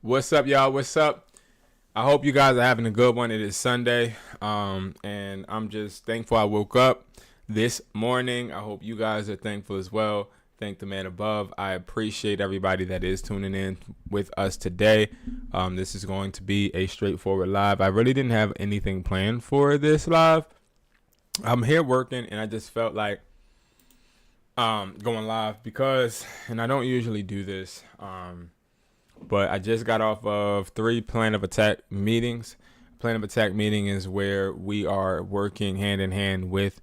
What's up, y'all? What's up? I hope you guys are having a good one. It is Sunday, and I'm just thankful I woke up this morning. I hope you guys are thankful as well. Thank the man above. I appreciate everybody that is tuning in with us today. This is going to be a straightforward live. I really didn't have anything planned for this live. I'm here working, and I just felt like going live because, and I don't usually do this, but I just got off of 3 plan of attack meetings. Plan of attack meeting is where we are working hand in hand with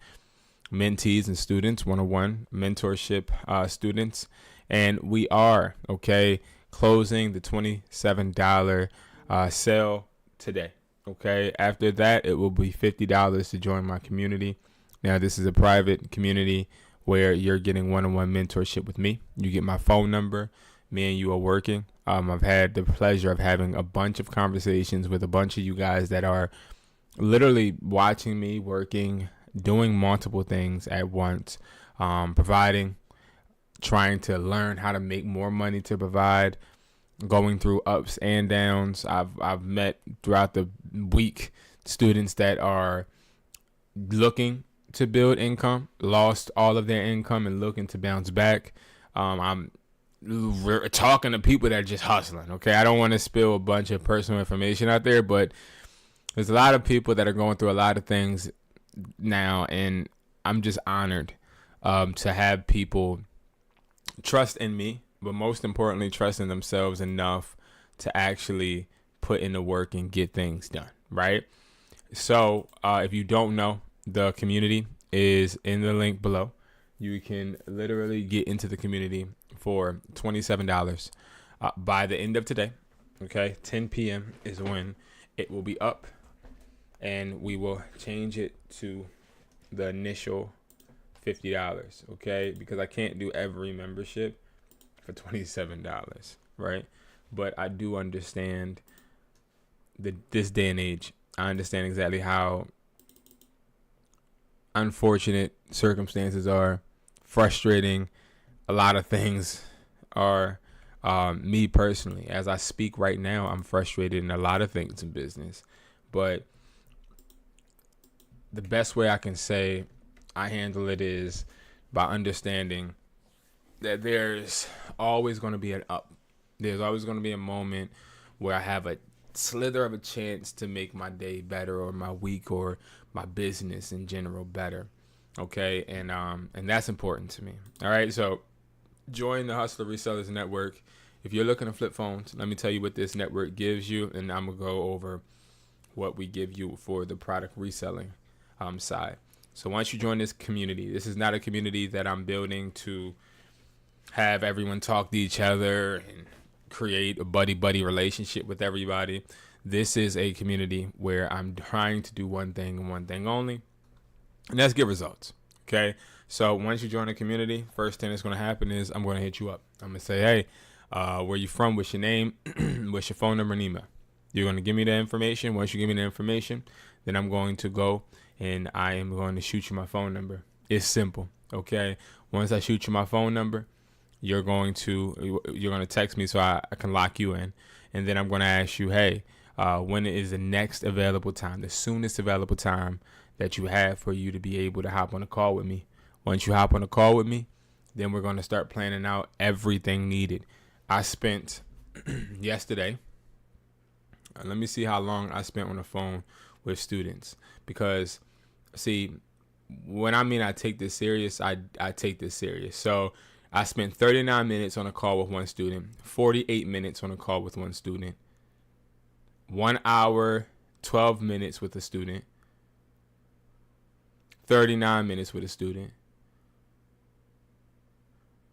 mentees and students, one-on-one mentorship students. And we are, closing the $27 sale today. After that, it will be $50 to join my community. Now, this is a private community where you're getting one-on-one mentorship with me. You get my phone number. Me and you are working. I've had the pleasure of having a bunch of conversations with a bunch of you guys that are literally watching me working, doing multiple things at once, providing, trying to learn how to make more money to provide, going through ups and downs. I've met throughout the week students that are looking to build income, lost all of their income and looking to bounce back. We're talking to people that are just hustling. I don't want to spill a bunch of personal information out there, but there's a lot of people that are going through a lot of things now, and I'm just honored to have people trust in me, but most importantly, trust in themselves enough to actually put in the work and get things done, right? So if you don't know, the community is in the link below. You can literally get into the community for $27 by the end of today. 10 p.m. is when it will be up, and we will change it to the initial $50, because I can't do every membership for $27, right? But I do understand this day and age. I understand exactly how unfortunate circumstances are, frustrating. A lot of things are, me personally, as I speak right now, I'm frustrated in a lot of things in business. But the best way I can say I handle it is by understanding that there's always going to be an up. There's always going to be a moment where I have a slither of a chance to make my day better, or my week, or my business in general better. And that's important to me. All right. So join the Hustler Resellers Network. If you're looking to flip phones, let me tell you what this network gives you, and I'm going to go over what we give you for the product reselling side. So once you join this community, this is not a community that I'm building to have everyone talk to each other and create a buddy-buddy relationship with everybody. This is a community where I'm trying to do one thing and one thing only, and that's get results. So once you join the community, first thing that's going to happen is I'm going to hit you up. I'm going to say, hey, where you from? What's your name? What's your phone number and email? You're going to give me the information. Once you give me the information, then I'm going to go and I am going to shoot you my phone number. It's simple. Once I shoot you my phone number, you're going to text me so I can lock you in. And then I'm going to ask you, hey, when is the next available time, the soonest available time that you have for you to be able to hop on a call with me. Once you hop on a call with me, then we're going to start planning out everything needed. I spent yesterday, let me see how long I spent on the phone with students, because see, when I take this serious, I take this serious. So I spent 39 minutes on a call with one student, 48 minutes on a call with one student, 1 hour, 12 minutes with a student, 39 minutes with a student,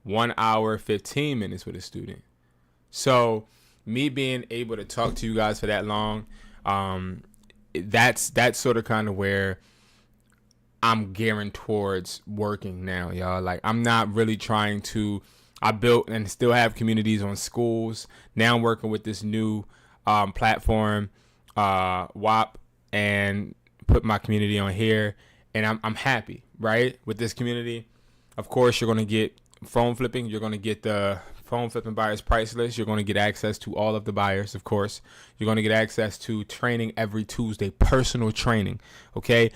1 hour, 15 minutes with a student. So me being able to talk to you guys for that long, that's sort of kind of where I'm gearing towards working now, y'all. Like, I'm not really trying to, I built and still have communities on schools. Now I'm working with this new platform, WAP, and put my community on here. And I'm happy, right, with this community. Of course, you're going to get phone flipping. You're going to get the phone flipping buyers price list, you're going to get access to all of the buyers, of course. You're going to get access to training every Tuesday, personal training, okay?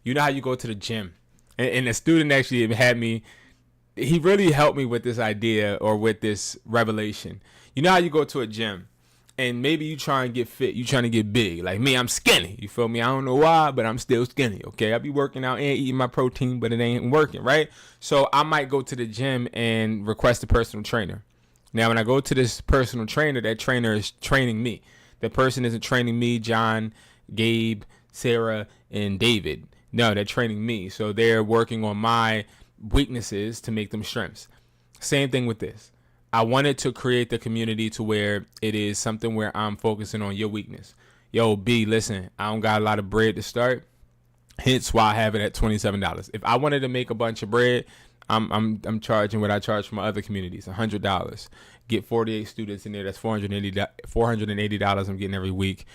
You know how you go to the gym, and a student actually had me, he really helped me with this idea or with this revelation. You know how you go to a gym, and maybe you try and get fit, you trying to get big. Like me, I'm skinny, you feel me? I don't know why, but I'm still skinny, okay? I be working out and eating my protein, but it ain't working, right? So I might go to the gym and request a personal trainer. Now, when I go to this personal trainer, that trainer is training me. That person isn't training me, John, Gabe, Sarah, and David. No, they're training me. So they're working on my weaknesses to make them strengths. Same thing with this. I wanted to create the community to where it is something where I'm focusing on your weakness. Yo, B, listen, I don't got a lot of bread to start. Hence why I have it at $27. If I wanted to make a bunch of bread, I'm charging what I charge for my other communities, $100. Get 48 students in there. That's $480 I'm getting every week,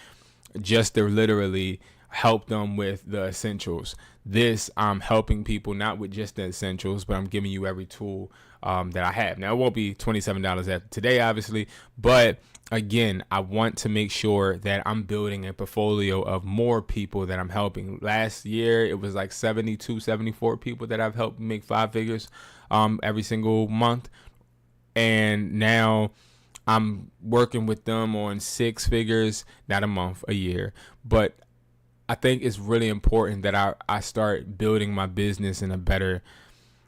just to literally help them with the essentials. This, I'm helping people not with just the essentials, but I'm giving you every tool that I have. Now, it won't be $27 after today, obviously, but again, I want to make sure that I'm building a portfolio of more people that I'm helping. Last year, it was like 72, 74 people that I've helped make 5 figures every single month. And now I'm working with them on 6 figures, not a month, a year. But I think it's really important that I start building my business in a better,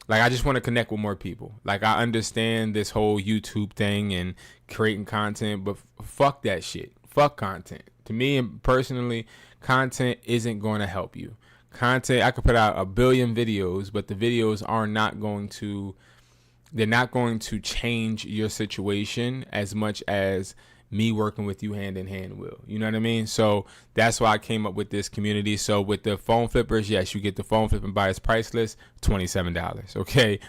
like, I just want to connect with more people. Like, I understand this whole YouTube thing and creating content, but fuck that shit. Fuck content. To me personally, content isn't going to help you. Content, I could put out 1 billion videos, but the videos are not going to, they're not going to change your situation as much as me working with you hand in hand will. You know what I mean? So that's why I came up with this community. So with the phone flippers, yes, you get the phone flipping buyers price list, $27. Okay.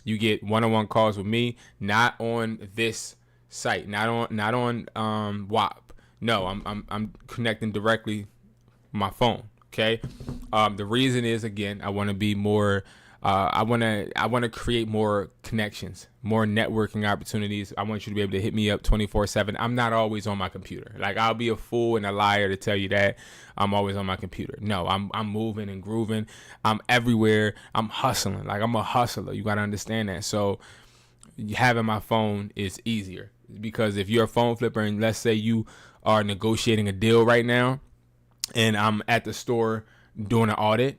You get one-on-one calls with me, not on this site, not on WAP. No, I'm connecting directly my phone. Okay. The reason is, again, I want to be more, I want to create more connections, more networking opportunities. I want you to be able to hit me up 24/7. I'm not always on my computer. Like, I'll be a fool and a liar to tell you that I'm always on my computer. No, I'm moving and grooving. I'm everywhere. I'm hustling. Like, I'm a hustler. You got to understand that. So having my phone is easier, because if you're a phone flipper and let's say you are negotiating a deal right now and I'm at the store doing an audit,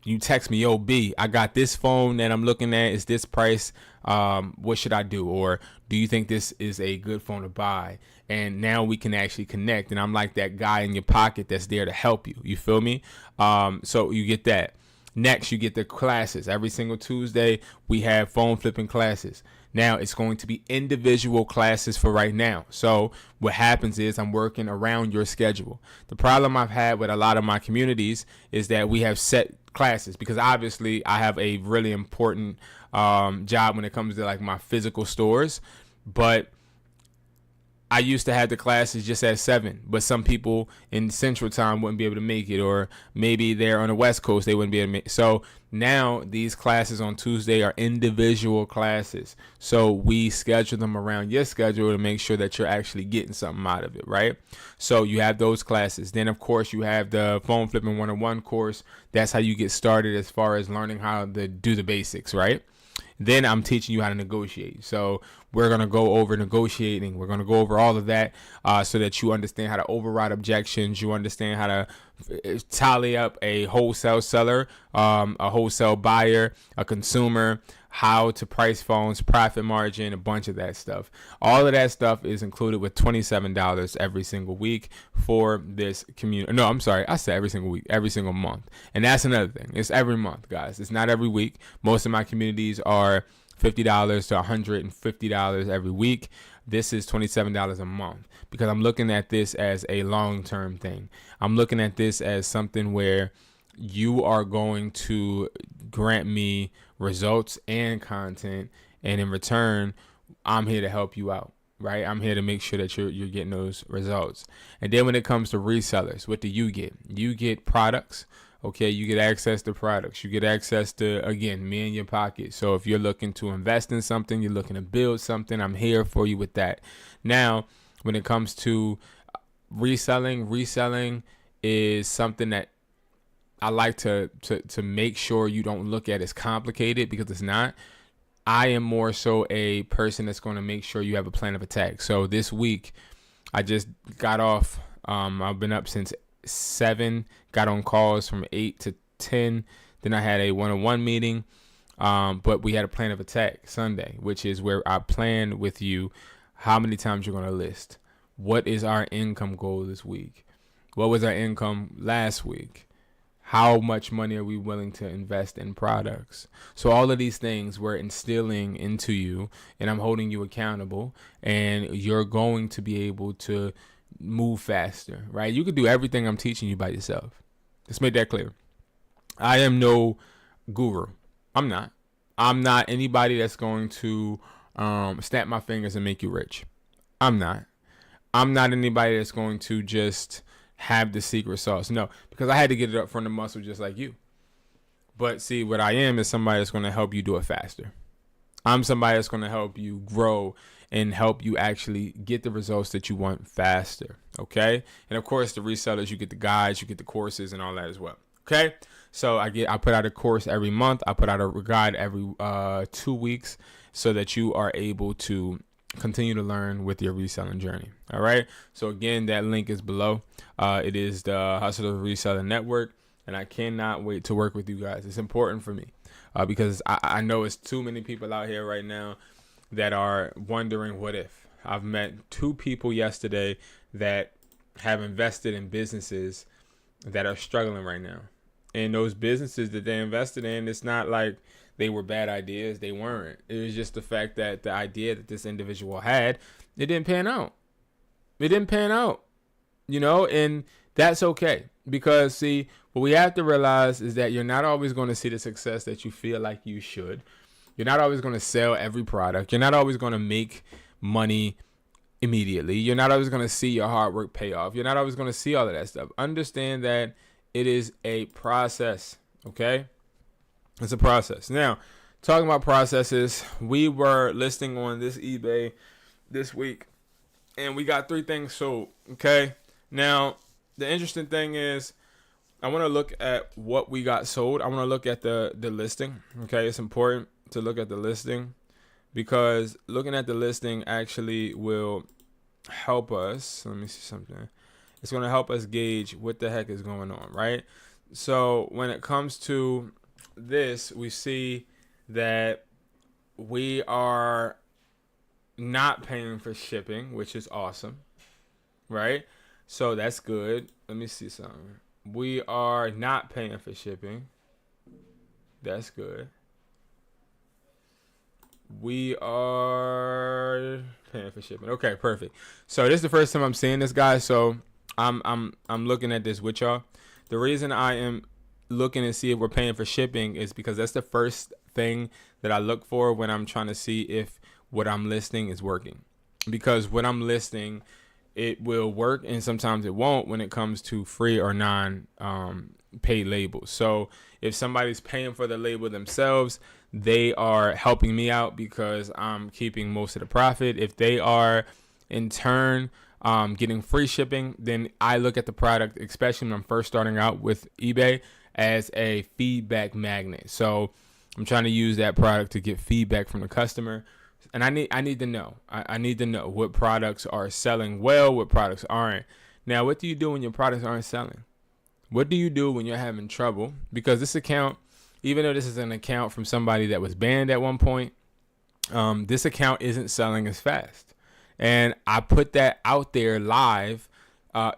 you text me, yo, B, I got this phone that I'm looking at. Is this price? What should I do? Or do you think this is a good phone to buy? And now we can actually connect. And I'm like that guy in your pocket that's there to help you. You feel me? So you get that. Next, you get the classes. Every single Tuesday, we have phone flipping classes. Now, it's going to be individual classes for right now. So what happens is I'm working around your schedule. The problem I've had with a lot of my communities is that we have set classes, because obviously I have a really important job when it comes to like my physical stores, but I used to have the classes just at 7, but some people in Central Time wouldn't be able to make it, or maybe they're on the West Coast, they wouldn't be able to make it. So now these classes on Tuesday are individual classes. So we schedule them around your schedule to make sure that you're actually getting something out of it, right? So you have those classes. Then, of course, you have the Phone Flipping 101 course. That's how you get started as far as learning how to do the basics, right? Then I'm teaching you how to negotiate. So we're going to go over negotiating. We're going to go over all of that so that you understand how to override objections. You understand how to tally up a wholesale seller, a wholesale buyer, a consumer, how to price phones, profit margin, a bunch of that stuff. All of that stuff is included with $27 every single week for this community. No, I'm sorry. I said every single week, every single month. And that's another thing. It's every month, guys. It's not every week. Most of my communities are $50 to $150 every week. This is $27 a month, because I'm looking at this as a long-term thing. I'm looking at this as something where you are going to grant me results and content, and in return, I'm here to help you out, right? I'm here to make sure that you're getting those results. And then when it comes to resellers, what do? You get products, Okay, you get access to products. You get access to, again, me in your pocket. So if you're looking to invest in something, you're looking to build something, I'm here for you with that. Now, when it comes to reselling is something that I like to make sure you don't look at as complicated, because it's not. I am more so a person that's going to make sure you have a plan of attack. So this week, I just got off. I've been up since 7, got on calls from 8 to 10. Then I had a one-on-one meeting. But we had a plan of attack Sunday, which is where I plan with you how many times you're going to list. What is our income goal this week? What was our income last week? How much money are we willing to invest in products? So all of these things we're instilling into you, and I'm holding you accountable, and you're going to be able to move faster, right? You could do everything I'm teaching you by yourself. Let's make that clear. I am no guru. I'm not anybody that's going to snap my fingers and make you rich. I'm not anybody that's going to just have the secret sauce. No, because I had to get it up from the muscle just like you. But see, what I am is somebody that's going to help you do it faster. I'm somebody that's going to help you grow and help you actually get the results that you want faster. Okay. And of course, the resellers, you get the guides, you get the courses and all that as well. Okay. So I put out a course every month. I put out a guide every 2 weeks so that you are able to continue to learn with your reselling journey. All right. So again, that link is below. It is the Hustler Reseller Network, and I cannot wait to work with you guys. It's important for me because I know it's too many people out here right now that are wondering what if. I've met 2 people yesterday that have invested in businesses that are struggling right now. And those businesses that they invested in, it's not like they were bad ideas. They weren't. It was just the fact that the idea that this individual had, it didn't pan out. It didn't pan out, and that's okay. Because, see, what we have to realize is that you're not always going to see the success that you feel like you should. You're not always going to sell every product. You're not always going to make money immediately. You're not always going to see your hard work pay off. You're not always going to see all of that stuff. Understand that it is a process, okay? It's a process. Now, talking about processes, we were listing on this eBay this week, and we got 3 things sold, okay? Now, the interesting thing is I want to look at what we got sold. I want to look at the listing, okay? It's important to look at the listing because looking at the listing actually will help us. Let me see something. It's going to help us gauge what the heck is going on, right? So when it comes to this, we see that we are not paying for shipping, which is awesome, right? So that's good. Let me see something. We are not paying for shipping. That's good. We are paying for shipping. Okay, perfect. So this is the first time I'm seeing this, guys. So I'm looking at this with y'all. The reason I am looking to see if we're paying for shipping is because that's the first thing that I look for when I'm trying to see if what I'm listing is working. Because what I'm listing, it will work and sometimes it won't when it comes to free or non paid labels. So if somebody's paying for the label themselves, they are helping me out because I'm keeping most of the profit. If they are in turn getting free shipping, then I look at the product, especially when I'm first starting out with eBay, as a feedback magnet. So I'm trying to use that product to get feedback from the customer. And I need to know. I need to know what products are selling well, what products aren't. Now, what do you do when your products aren't selling? What do you do when you're having trouble? Because this account, even though this is an account from somebody that was banned at one point, this account isn't selling as fast. And I put that out there live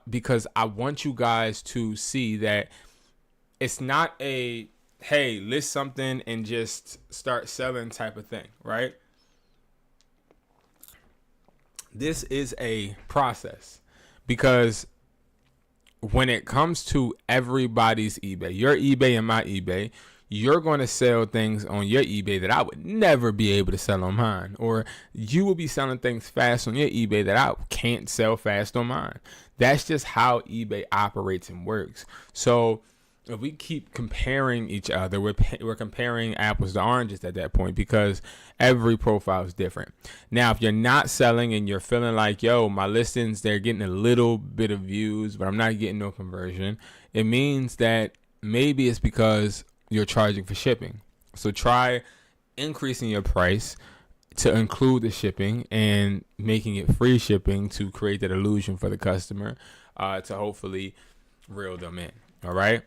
because I want you guys to see that it's not a, hey, list something and just start selling type of thing, right? This is a process because when it comes to everybody's eBay, your eBay and my eBay, you're going to sell things on your eBay that I would never be able to sell on mine. Or you will be selling things fast on your eBay that I can't sell fast on mine. That's just how eBay operates and works. So if we keep comparing each other, we're comparing apples to oranges at that point, because every profile is different. Now, if you're not selling and you're feeling like, yo, my listings, they're getting a little bit of views, but I'm not getting no conversion, it means that maybe it's because you're charging for shipping. So try increasing your price to include the shipping and making it free shipping to create that illusion for the customer, to hopefully reel them in. All right.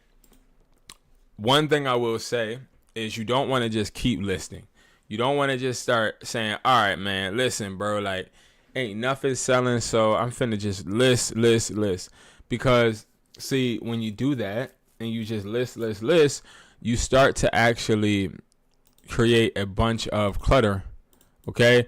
One thing I will say is you don't want to just keep listing. You don't want to just start saying, all right, man, listen, bro, like ain't nothing selling, so I'm finna just list. Because see, when you do that and you just list, you start to actually create a bunch of clutter, okay?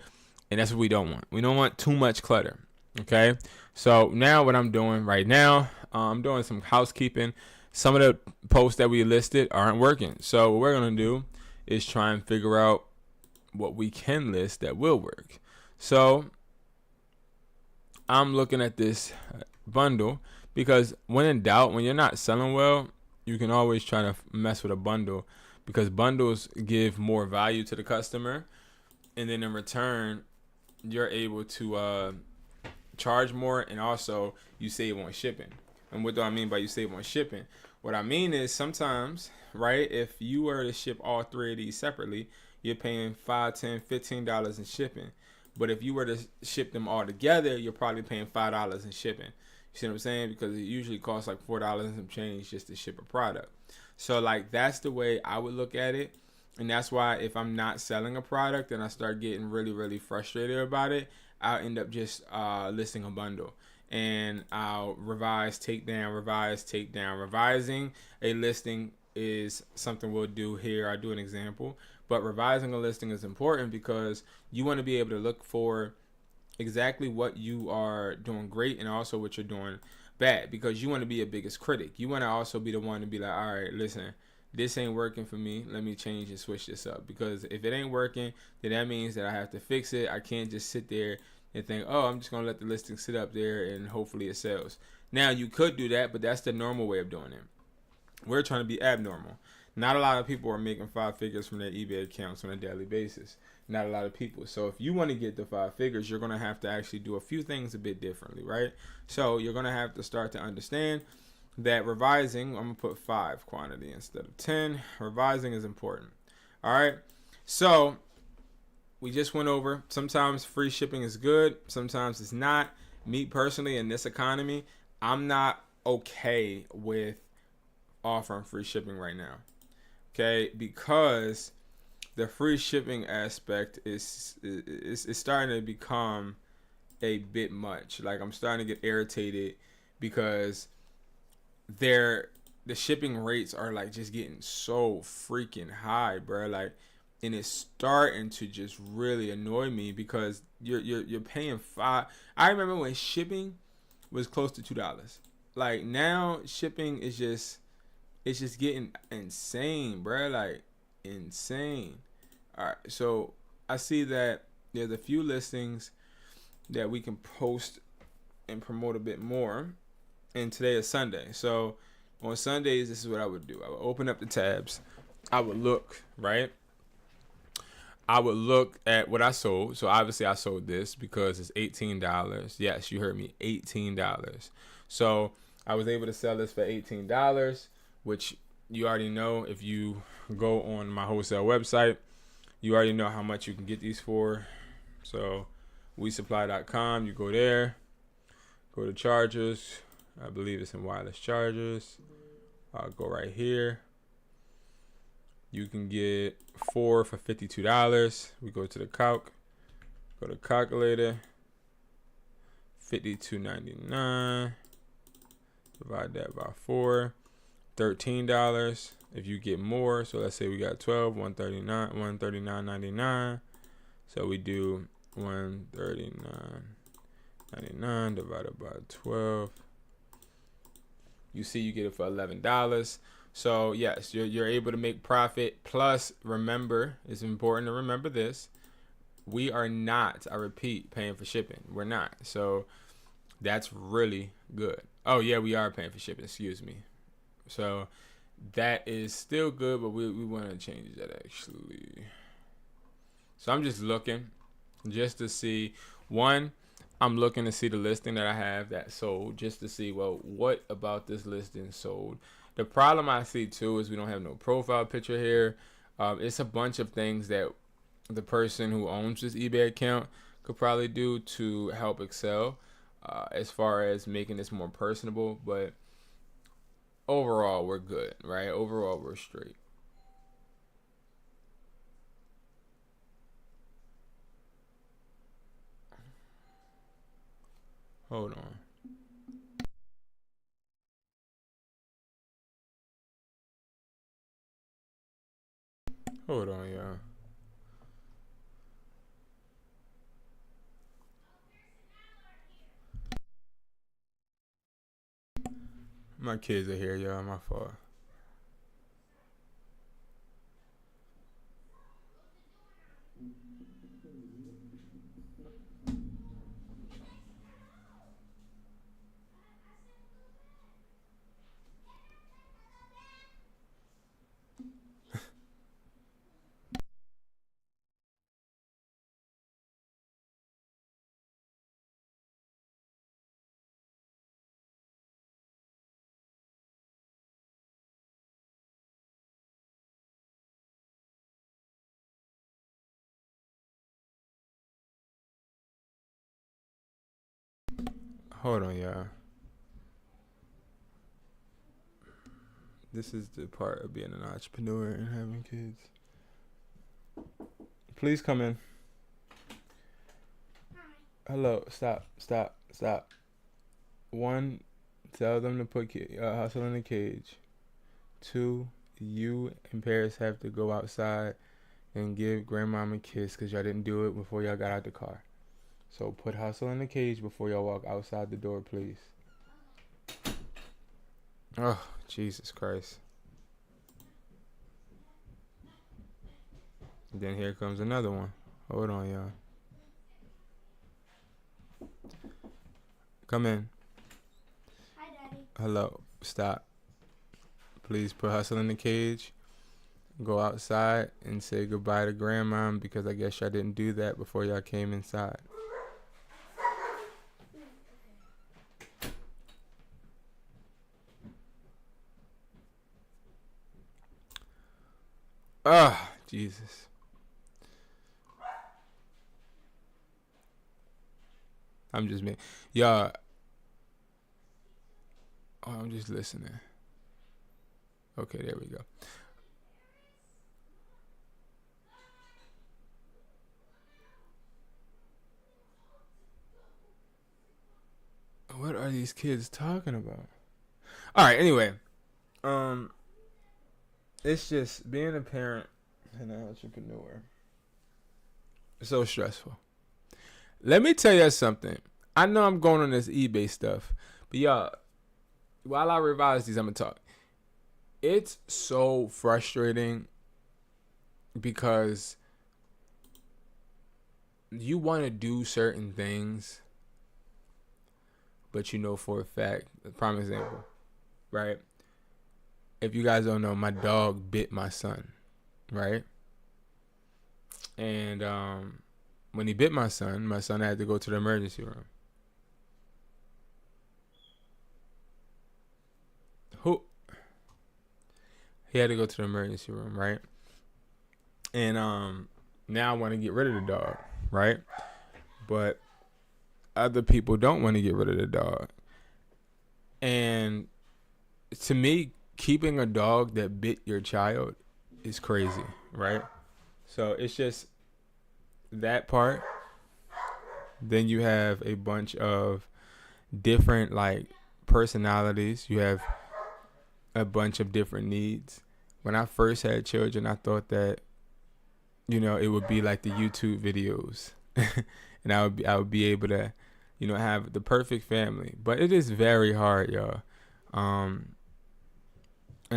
And that's what we don't want. We don't want too much clutter, okay? So now what I'm doing right now, I'm doing some housekeeping. Some of the posts that we listed aren't working. So what we're going to do is try and figure out what we can list that will work. So I'm looking at this bundle, because when in doubt, when you're not selling well, you can always try to mess with a bundle, because bundles give more value to the customer. And then in return, you're able to charge more, and also you save on shipping. And what do I mean by you save on shipping? What I mean is sometimes, right, if you were to ship all three of these separately, you're paying $5, $10, $15 in shipping. But if you were to ship them all together, you're probably paying $5 in shipping. You see what I'm saying? Because it usually costs like $4 and some change just to ship a product. So like that's the way I would look at it. And that's why if I'm not selling a product and I start getting really, really frustrated about it, I'll end up just listing a bundle. And I'll revise, take down. Revising a listing is something we'll do here. I'll do an example. But revising a listing is important because you want to be able to look for exactly what you are doing great and also what you're doing bad, because you want to be your biggest critic. You want to also be the one to be like, all right, listen, this ain't working for me. Let me change and switch this up. Because if it ain't working, then that means that I have to fix it. I can't just sit there and think, oh, I'm just going to let the listing sit up there and hopefully it sells. Now, you could do that, but that's the normal way of doing it. We're trying to be abnormal. Not a lot of people are making 5 figures from their eBay accounts on a daily basis. Not a lot of people. So if you want to get the 5 figures, you're going to have to actually do a few things a bit differently, right? So you're going to have to start to understand that revising, I'm going to put 5 quantity instead of 10. Revising is important. All right. So we just went over, sometimes free shipping is good, sometimes it's not. Me personally, in this economy, I'm not okay with offering free shipping right now. Okay, because the free shipping aspect is starting to become a bit much. Like I'm starting to get irritated because the shipping rates are like just getting so freaking high, bro. Like, and it's starting to just really annoy me because you're paying $5. I remember when shipping was close to $2. Like now, shipping is just getting insane, bro. Like insane. All right, so I see that there's a few listings that we can post and promote a bit more. And today is Sunday, so on Sundays, this is what I would do. I would open up the tabs. I would look, right? I would look at what I sold. So obviously I sold this because it's $18. Yes, you heard me, $18. So I was able to sell this for $18, which you already know. If you go on my wholesale website, you already know how much you can get these for. So wesupply.com, you go there, go to chargers. I believe it's in wireless chargers. I'll go right here. You can get 4 for $52. We go to the calc. Go to calculator. $52.99. Divide that by 4. $13. If you get more, so let's say we got 12, $139.99. So we do $139.99 divided by 12. You see, you get it for $11. So yes, you're able to make profit. Plus, remember, it's important to remember this: we are not, I repeat, paying for shipping. We're not. So that's really good. Oh yeah, we are paying for shipping. Excuse me. So that is still good, but we want to change that actually. So I'm just looking just to see. One, I'm looking to see the listing that I have that sold, just to see, well, what about this listing sold. The problem I see too is we don't have no profile picture here. It's a bunch of things that the person who owns this eBay account could probably do to help excel, as far as making this more personable. But overall, we're good, right? Overall, we're straight. Hold on. Hold on, y'all. My kids are here, y'all. My fault. Hold on, y'all. This is the part of being an entrepreneur and having kids. Please come in. Hello. Stop. One, tell them to put Hustle in the cage. Two, you and Paris have to go outside and give grandmama a kiss because y'all didn't do it before y'all got out the car. So put Hustle in the cage before y'all walk outside the door, please. Oh, Jesus Christ. Then here comes another one. Hold on, y'all. Come in. Hi, Daddy. Hello. Stop. Please put Hustle in the cage. Go outside and say goodbye to grandma because I guess y'all didn't do that before y'all came inside. Ah, Jesus. I'm just me. Y'all. Oh, I'm just listening. Okay, there we go. What are these kids talking about? All right, anyway. It's just being a parent and an entrepreneur. It's so stressful. Let me tell you something. I know I'm going on this eBay stuff, but y'all, while I revise these, I'm gonna talk. It's so frustrating because you want to do certain things, but you know for a fact. Prime example, right? If you guys don't know, my dog bit my son, right? And when he bit my son had to go to the emergency room. He had to go to the emergency room, right? And now I want to get rid of the dog, right? But other people don't want to get rid of the dog. And to me, keeping a dog that bit your child is crazy, right? So it's just that part. Then you have a bunch of different like personalities. You have a bunch of different needs. When I first had children, I thought that, it would be like the YouTube videos, and I would be able to, have the perfect family. But it is very hard, y'all. And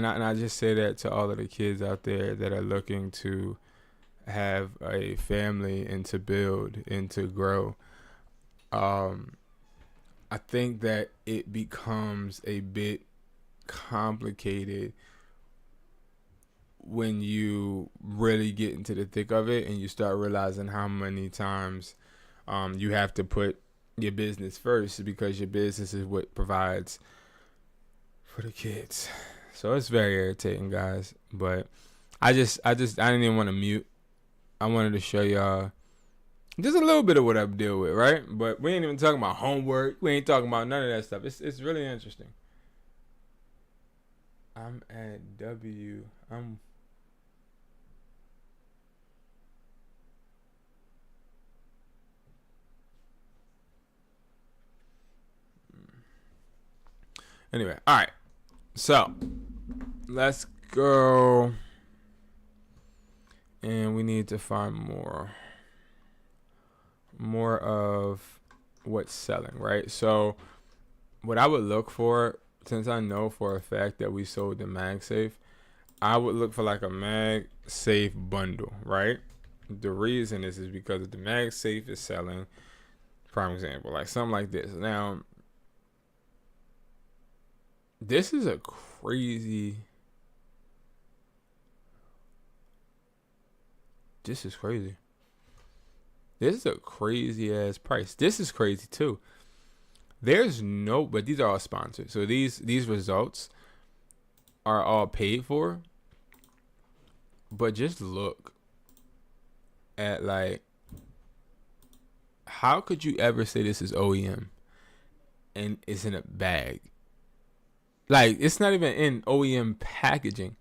I just say that to all of the kids out there that are looking to have a family and to build and to grow. I think that it becomes a bit complicated when you really get into the thick of it and you start realizing how many times you have to put your business first, because your business is what provides for the kids. So it's very irritating, guys. But I didn't even want to mute. I wanted to show y'all just a little bit of what I deal with, right? But we ain't even talking about homework. We ain't talking about none of that stuff. It's really interesting. I'm at W. Anyway, all right. So let's go, and we need to find more of what's selling, right? So what I would look for, since I know for a fact that we sold the MagSafe, I would look for like a MagSafe bundle, right? The reason is because if the MagSafe is selling, prime example, like something like this. Now, this is a crazy. This is crazy. This is a crazy ass price. This is crazy too. But these are all sponsored. So these results are all paid for. But just look at, like, how could you ever say this is OEM and it's in a bag? Like, it's not even in OEM packaging.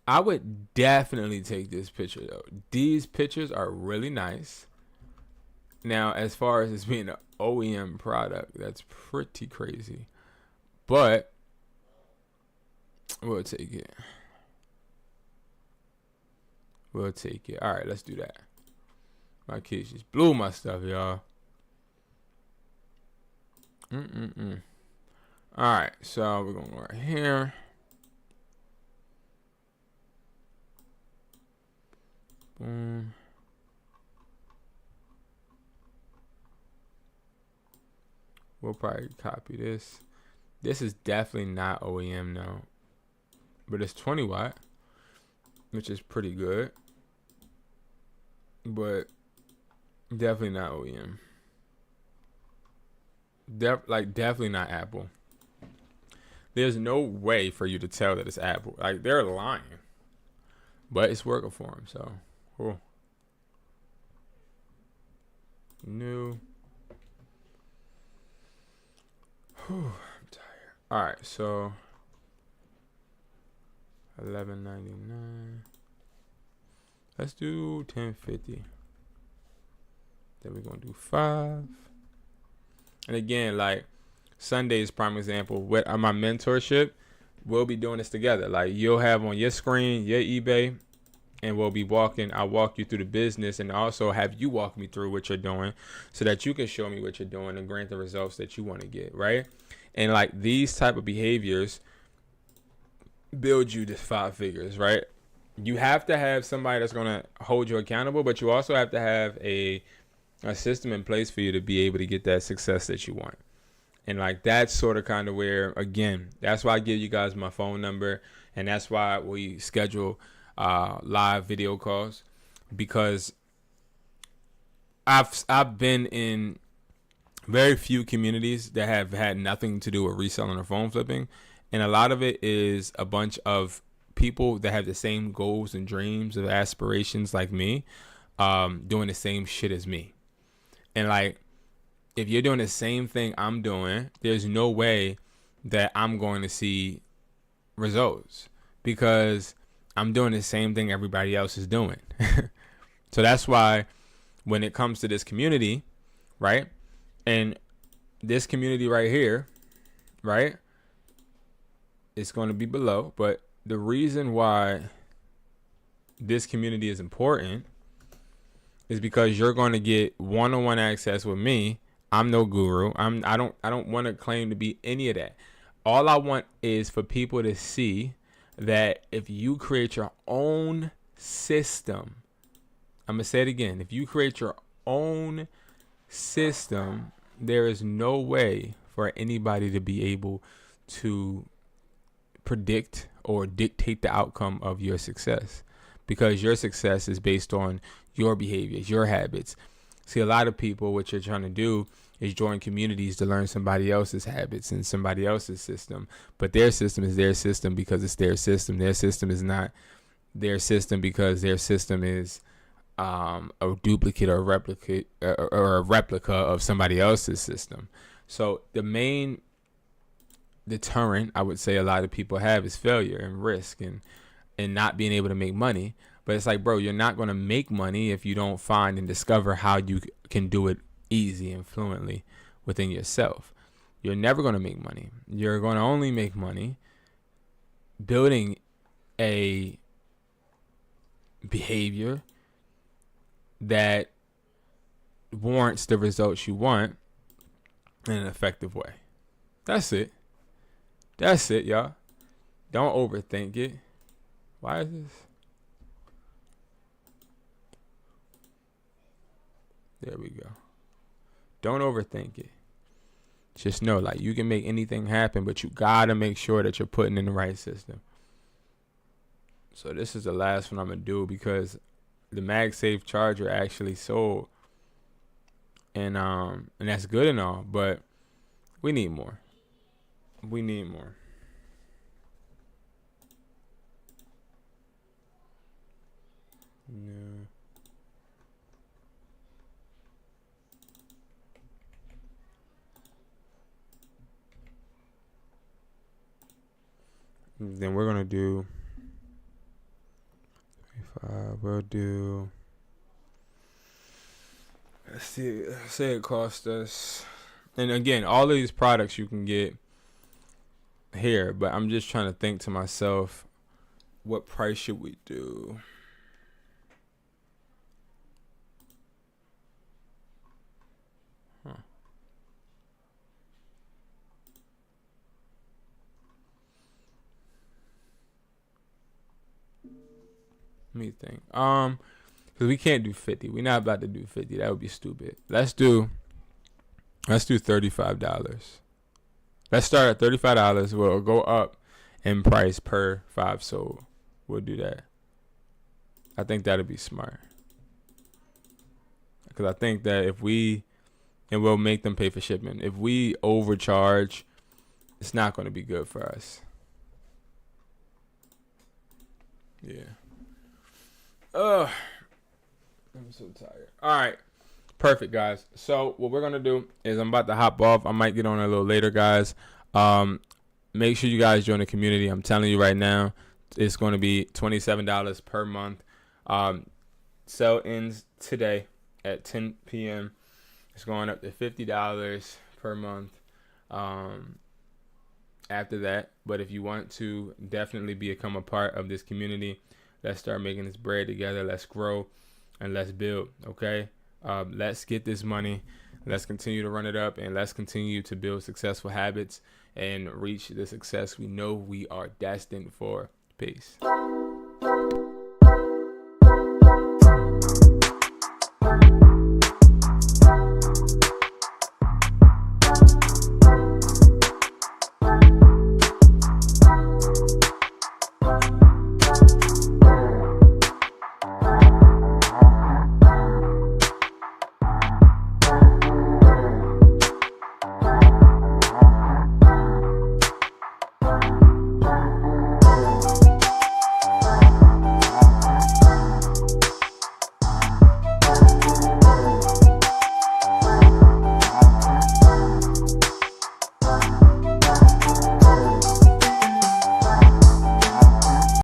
I would definitely take this picture though. These pictures are really nice. Now, as far as this being an OEM product, that's pretty crazy. But we'll take it. We'll take it. All right, let's do that. My kids just blew my stuff, y'all. All right, so we're going right here. Boom. We'll probably copy this. This is definitely not OEM though, but it's 20 watt, which is pretty good, but definitely not OEM. Definitely not Apple. There's no way for you to tell that it's Apple. Like, they're lying, but it's working for them. So cool. New. Whew, I'm tired. All right, so $11.99. Let's do $10.50. Then we're gonna do 5. And again, like, Sunday's prime example. With my mentorship, we'll be doing this together. Like, you'll have on your screen your eBay, and I'll walk you through the business, and also have you walk me through what you're doing, so that you can show me what you're doing and grant the results that you want to get, right? And like, these type of behaviors build you to 5 figures, right? You have to have somebody that's going to hold you accountable, but you also have to have a system in place for you to be able to get that success that you want. And like, that's sort of kind of where, again, that's why I give you guys my phone number, and that's why we schedule live video calls, because I've been in very few communities that have had nothing to do with reselling or phone flipping, and a lot of it is a bunch of people that have the same goals and dreams and aspirations like me, doing the same shit as me. And like, if you're doing the same thing I'm doing, there's no way that I'm going to see results, because I'm doing the same thing everybody else is doing. So that's why when it comes to this community, right? And this community right here, right? It's going to be below. But the reason why this community is important is because you're going to get one-on-one access with me. I'm no guru. I don't want to claim to be any of that. All I want is for people to see that if you create your own system, I'm going to say it again. If you create your own system, there is no way for anybody to be able to predict or dictate the outcome of your success, because your success is based on your behaviors, your habits. See, a lot of people, what you're trying to do is join communities to learn somebody else's habits and somebody else's system. But their system is their system because it's their system. Their system is not their system because their system is a duplicate or a replica of somebody else's system. So the main deterrent I would say a lot of people have is failure and risk and not being able to make money. But it's like, bro, you're not going to make money if you don't find and discover how you can do it easy and fluently within yourself. You're never going to make money. You're going to only make money building a behavior that warrants the results you want in an effective way. That's it. That's it, y'all. Don't overthink it. Why is this? There we go. Don't overthink it. Just know, like, you can make anything happen, but you gotta make sure that you're putting in the right system. So this is the last one I'm gonna do because the MagSafe charger actually sold, and that's good and all, but we need more. We need more. No. Then we're gonna do 25. We'll do. Let's see. Say it cost us. And again, all of these products you can get here, but I'm just trying to think to myself, what price should we do? Let me think. Because we can't do 50. We're not about to do 50. That would be stupid. Let's do $35. Let's start at $35. We'll go up in price per 5 sold. We'll do that. I think that'd be smart. Because I think that and we'll make them pay for shipment. If we overcharge, it's not going to be good for us. Yeah. I'm so tired. All right. Perfect, guys. So what we're going to do is I'm about to hop off. I might get on a little later, guys. Make sure you guys join the community. I'm telling you right now, it's going to be $27 per month. Sale ends today at 10 p.m. It's going up to $50 per month after that. But if you want to definitely become a part of this community, let's start making this bread together. Let's grow and let's build, okay? Let's get this money. Let's continue to run it up, and let's continue to build successful habits and reach the success we know we are destined for. Peace.